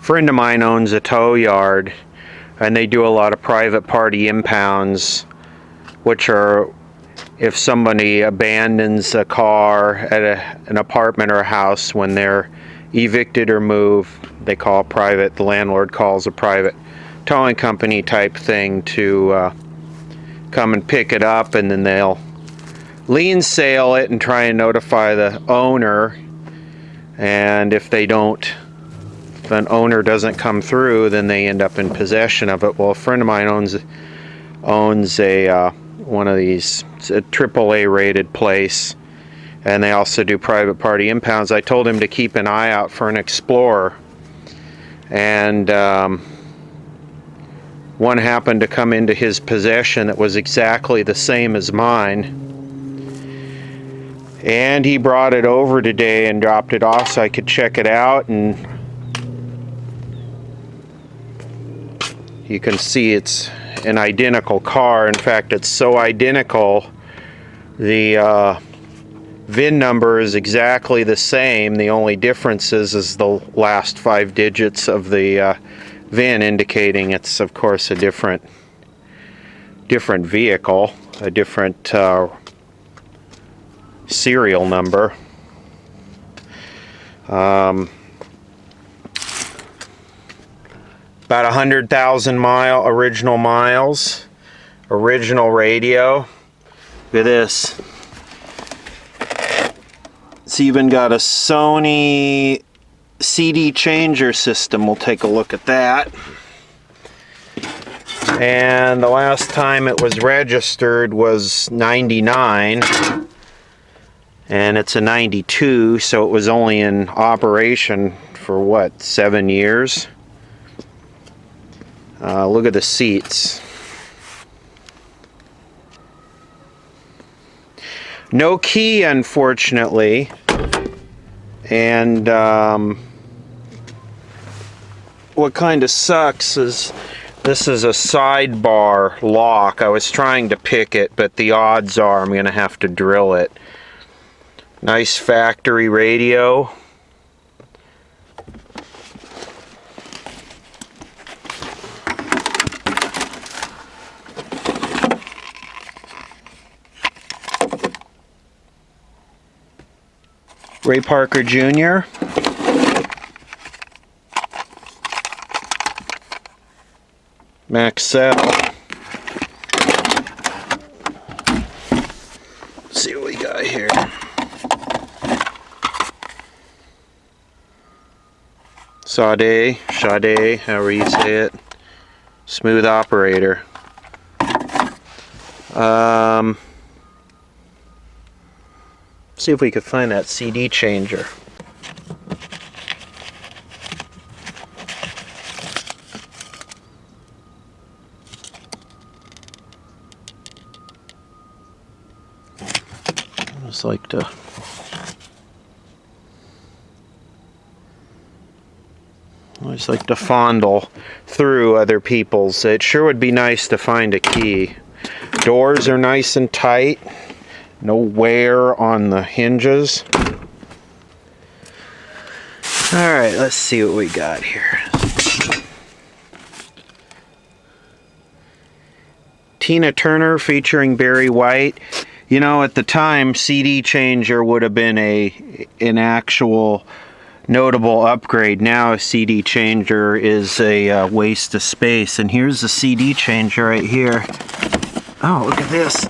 friend of mine owns a tow yard, and they do a lot of private party impounds, which are if somebody abandons a car at an apartment or a house when they're evicted or moved, they call private, the landlord calls a private towing company type thing to come and pick it up, and then they'll lien sale it and try and notify the owner. And if they don't, if an owner doesn't come through, then they end up in possession of it. Well, a friend of mine owns a one of these, it's a AAA rated place, and they also do private party impounds. I told him to keep an eye out for an Explorer, and one happened to come into his possession that was exactly the same as mine. And he brought it over today and dropped it off so I could check it out, and you can see it's an identical car. In fact, it's so identical, the VIN number is exactly the same. The only difference is the last 5 digits of the VIN, indicating it's of course a different vehicle, a different serial number. About 100,000 original miles, original radio. Look at this. It's even got a Sony CD changer system. We'll take a look at that. And the last time it was registered was 99. And it's a 92, so it was only in operation for what, 7 years? Look at the seats. No key, unfortunately. And what kind of sucks is this is a sidebar lock. I was trying to pick it, but the odds are I'm going to have to drill it. Nice factory radio. Ray Parker Jr. Maxell. Let's see what we got here. Sade, however you say it. Smooth operator. See if we could find that CD changer. I just like to fondle through other people's. It sure would be nice to find a key. Doors are nice and tight. No wear on the hinges. Alright, let's see what we got here. Tina Turner featuring Barry White. You know, at the time, CD changer would have been an actual notable upgrade. Now a CD changer is a waste of space. And here's the CD changer right here. Oh, look at this.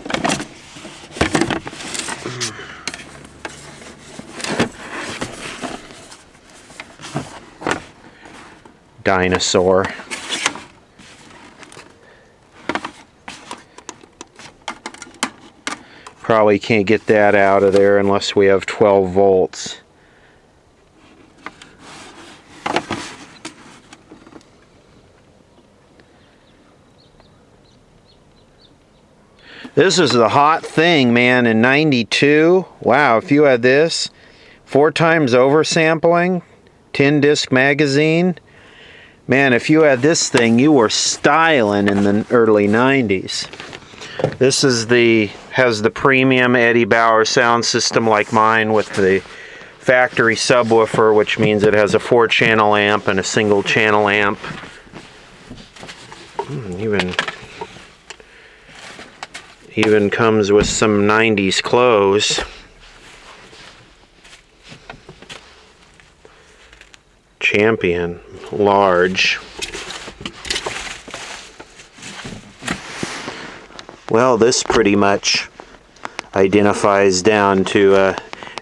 Dinosaur. Probably can't get that out of there unless we have 12 volts. This is the hot thing, man, in 92. Wow, if you had this, 4 times oversampling, 10-disc magazine. Man, if you had this thing, you were styling in the early 90s. This is has the premium Eddie Bauer sound system like mine with the factory subwoofer, which means it has a 4-channel amp and a single channel amp. Even comes with some 90s clothes. Champion, large. Well, this pretty much identifies down to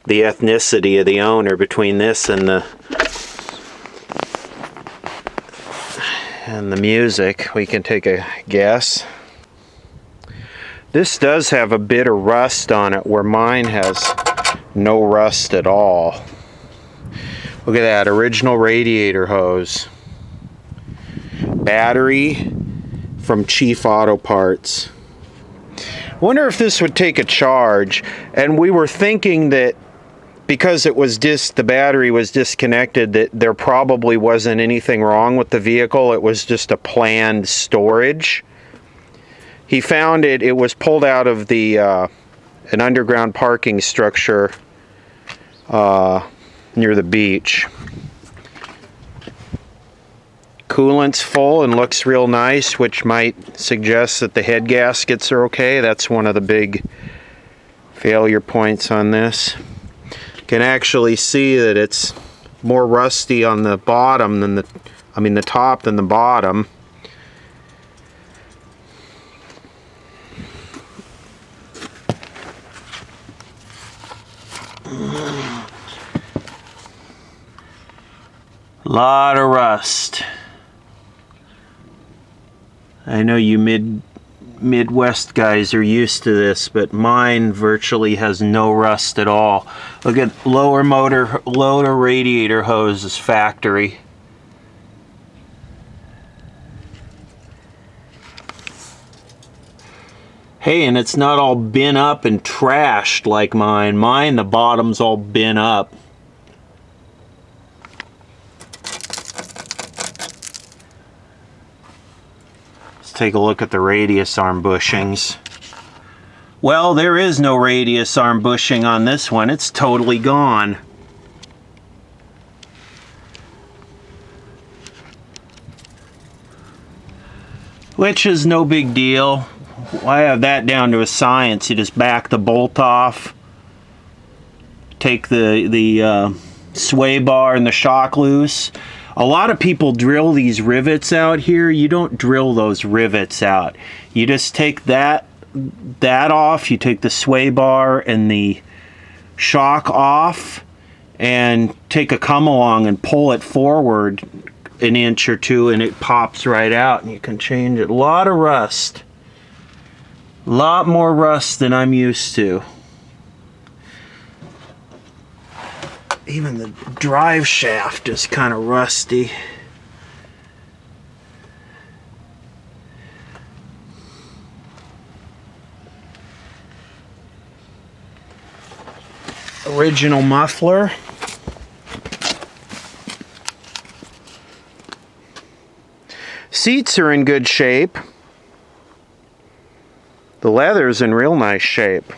the ethnicity of the owner between this and the music. We can take a guess. This does have a bit of rust on it, where mine has no rust at all. Look at that, original radiator hose. Battery from Chief Auto Parts. Wonder if this would take a charge. And we were thinking that because it was the battery was disconnected, that there probably wasn't anything wrong with the vehicle. It was just a planned storage. He found it was pulled out of the an underground parking structure near the beach. Coolant's full and looks real nice, which might suggest that the head gaskets are okay. That's one of the big failure points on this. You can actually see that it's more rusty on the bottom than the top than the bottom. Lot of rust. I know you Midwest guys are used to this, but mine virtually has no rust at all. Look at lower radiator hose is factory. Hey, and it's not all bent up and trashed like mine. Mine, the bottom's all bent up. Take a look at the radius arm bushings. Well, there is no radius arm bushing on this one. It's totally gone. Which is no big deal. I have that down to a science. You just back the bolt off, take the sway bar and the shock loose. A lot of people drill these rivets out here. You don't drill those rivets out. You just take that off. You take the sway bar and the shock off and take a come along and pull it forward an inch or two and it pops right out and you can change it. A lot of rust. A lot more rust than I'm used to. Even the drive shaft is kind of rusty. Original muffler. Seats are in good shape. The leather's in real nice shape.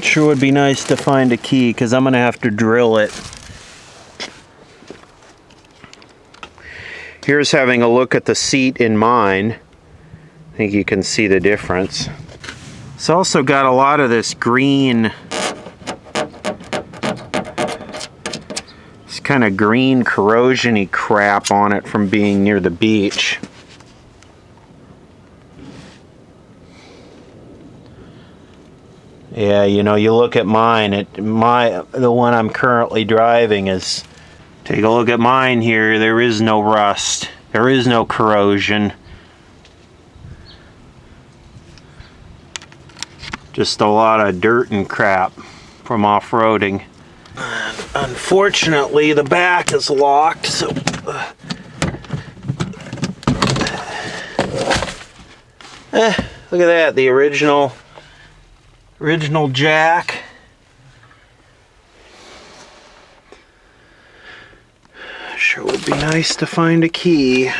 Sure would be nice to find a key because I'm going to have to drill it. Here's having a look at the seat in mine. I think you can see the difference. It's also got a lot of this green, this kind of green corrosion-y crap on it from being near the beach. Yeah, you know, you look at mine, the one I'm currently driving is, take a look at mine here, there is no rust, there is no corrosion. Just a lot of dirt and crap from off-roading. Unfortunately, the back is locked, so look at that, the original jack. Sure would be nice to find a key.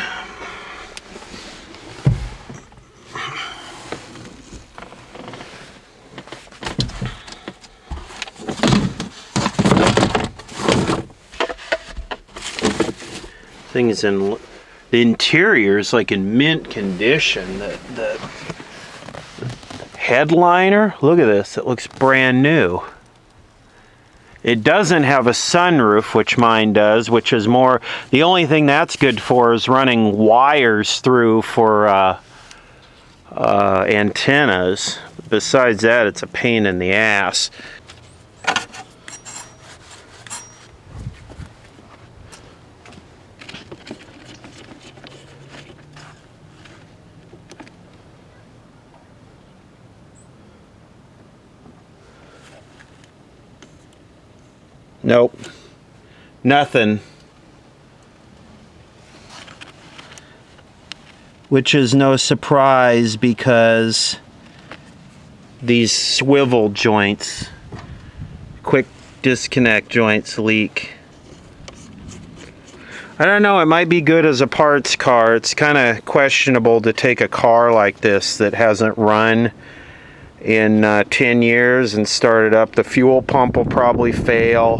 thing's in, the interior is like in mint condition. The headliner, look at this, it looks brand new. It doesn't have a sunroof, which mine does, which is more, the only thing that's good for is running wires through for antennas. Besides that, it's a pain in the ass. Nope, nothing. Which is no surprise because these swivel joints, quick disconnect joints, leak. I don't know, it might be good as a parts car. It's kind of questionable to take a car like this that hasn't run in 10 years and start it up. The fuel pump will probably fail.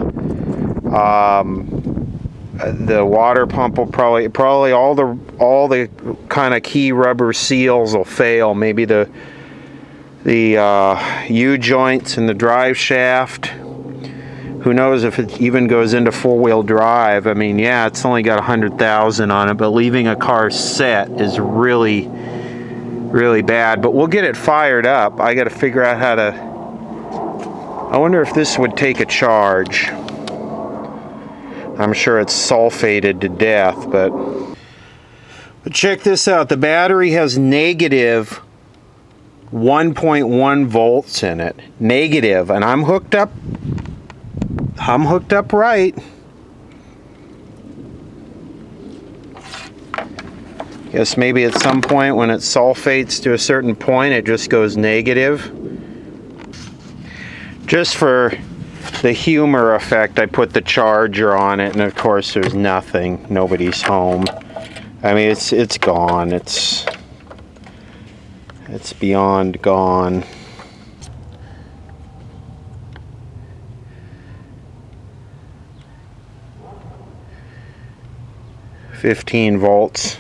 The water pump will probably all the kind of key rubber seals will fail. Maybe the U-joints in the drive shaft. Who knows if it even goes into four-wheel drive. I mean, yeah, it's only got 100,000 on it, but leaving a car set is really, really bad. But we'll get it fired up. I got to figure out how to... I wonder if this would take a charge. I'm sure it's sulfated to death, but check this out. The battery has negative 1.1 volts in it. Negative, and I'm hooked up right. Guess maybe at some point when it sulfates to a certain point, it just goes negative. Just for the humor effect, I put the charger on it, and of course there's nothing. Nobody's home. I mean, it's gone. It's beyond gone. $15 volts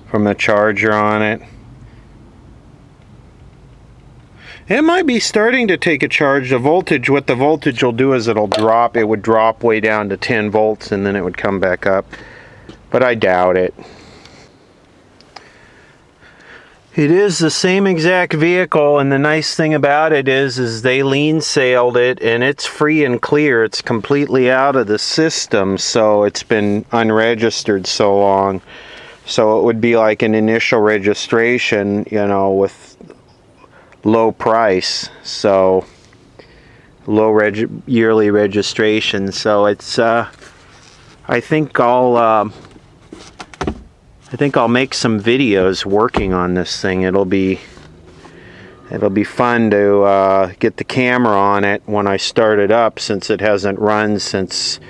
from the charger on it. It might be starting to take a charge. The voltage, what the voltage will do is it'll drop. It would drop way down to 10 volts and then it would come back up. But I doubt it. It is the same exact vehicle, and the nice thing about it is they lien sailed it, and it's free and clear. It's completely out of the system, so it's been unregistered so long. So it would be like an initial registration, you know, with low price, so low yearly registration. So it's I think I'll make some videos working on this thing. It'll be fun to get the camera on it when I start it up, since it hasn't run since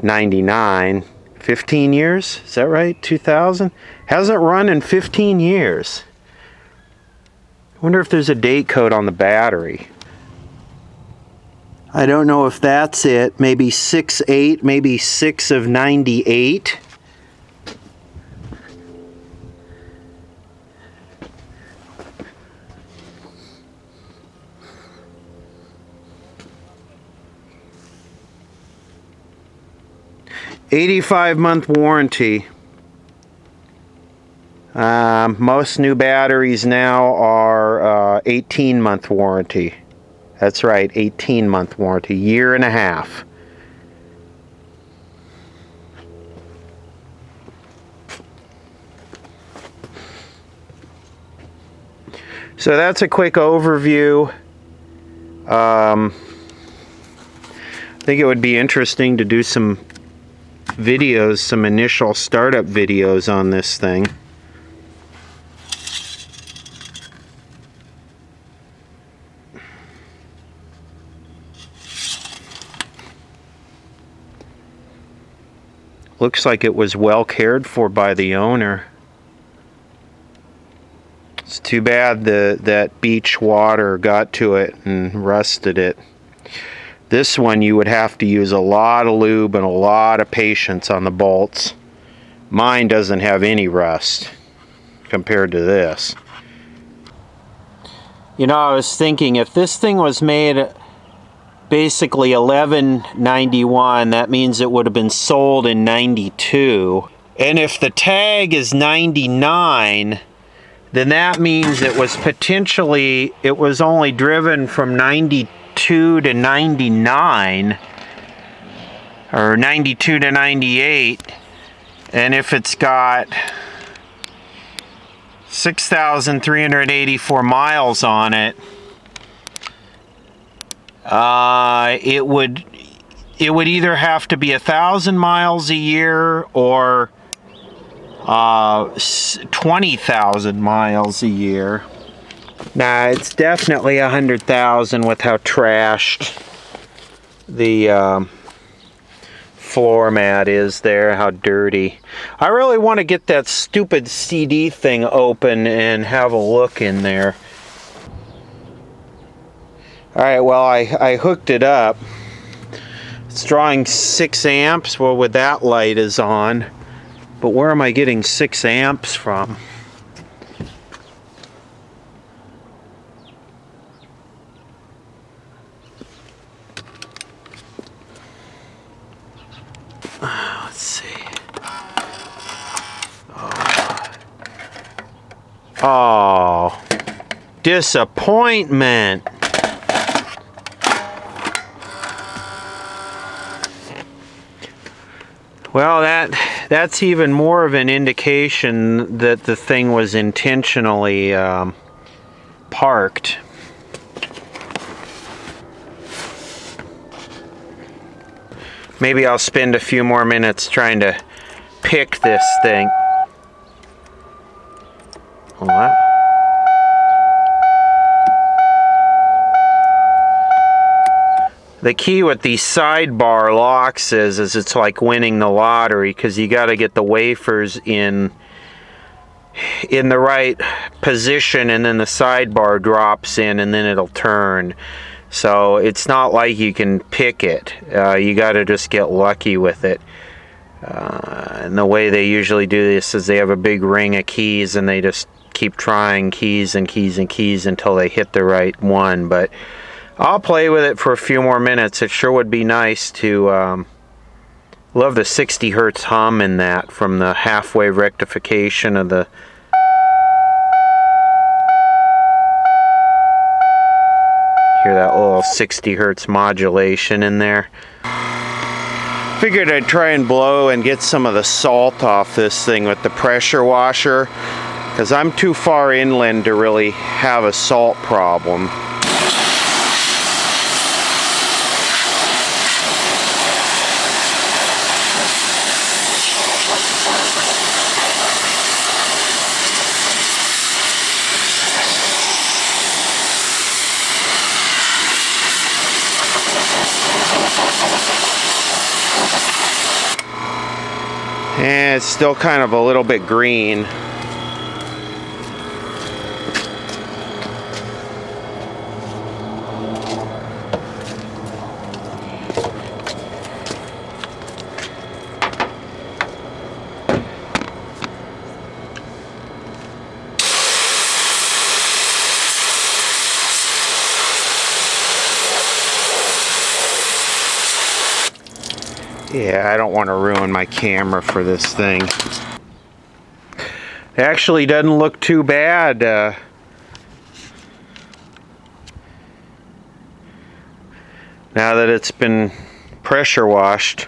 99. 15 years, is that right? 2000? Hasn't run in 15 years. I wonder if there's a date code on the battery. I don't know if that's it. Maybe 6/8, maybe 6 of 98. $85-month warranty. Most new batteries now are 18-month warranty. That's right, 18-month warranty, year and a half. So that's a quick overview. I think it would be interesting to do some videos, some initial startup videos on this thing. Looks like it was well cared for by the owner. It's too bad that beach water got to it and rusted it. This one you would have to use a lot of lube and a lot of patience on the bolts. Mine doesn't have any rust compared to this. You know, I was thinking if this thing was made basically 1191, that means it would have been sold in 92. And if the tag is 99, then that means it was only driven from 92 to 99, or 92 to 98. And if it's got 6,384 miles on it, it would either have to be 1,000 miles a year or 20,000 miles a year. Nah, it's definitely 100,000 with how trashed the floor mat is there, how dirty. I really want to get that stupid CD thing open and have a look in there. Alright, well, I hooked it up. It's drawing 6 amps, well, with that light is on. But where am I getting 6 amps from? Let's see. Oh, disappointment. Well, that's even more of an indication that the thing was intentionally parked. Maybe I'll spend a few more minutes trying to pick this thing. What? The key with these sidebar locks is it's like winning the lottery, because you got to get the wafers in the right position, and then the sidebar drops in and then it'll turn. So it's not like you can pick it. You got to just get lucky with it. And the way they usually do this is they have a big ring of keys and they just keep trying keys and keys and keys until they hit the right one. But I'll play with it for a few more minutes. It sure would be nice to love the 60 hertz hum in that from the half-wave rectification of the hear that little 60 hertz modulation in there. Figured I'd try and blow and get some of the salt off this thing with the pressure washer, because I'm too far inland to really have a salt problem. And it's still kind of a little bit green. Yeah, I don't want to ruin my camera for this thing. It actually doesn't look too bad. Now that it's been pressure washed.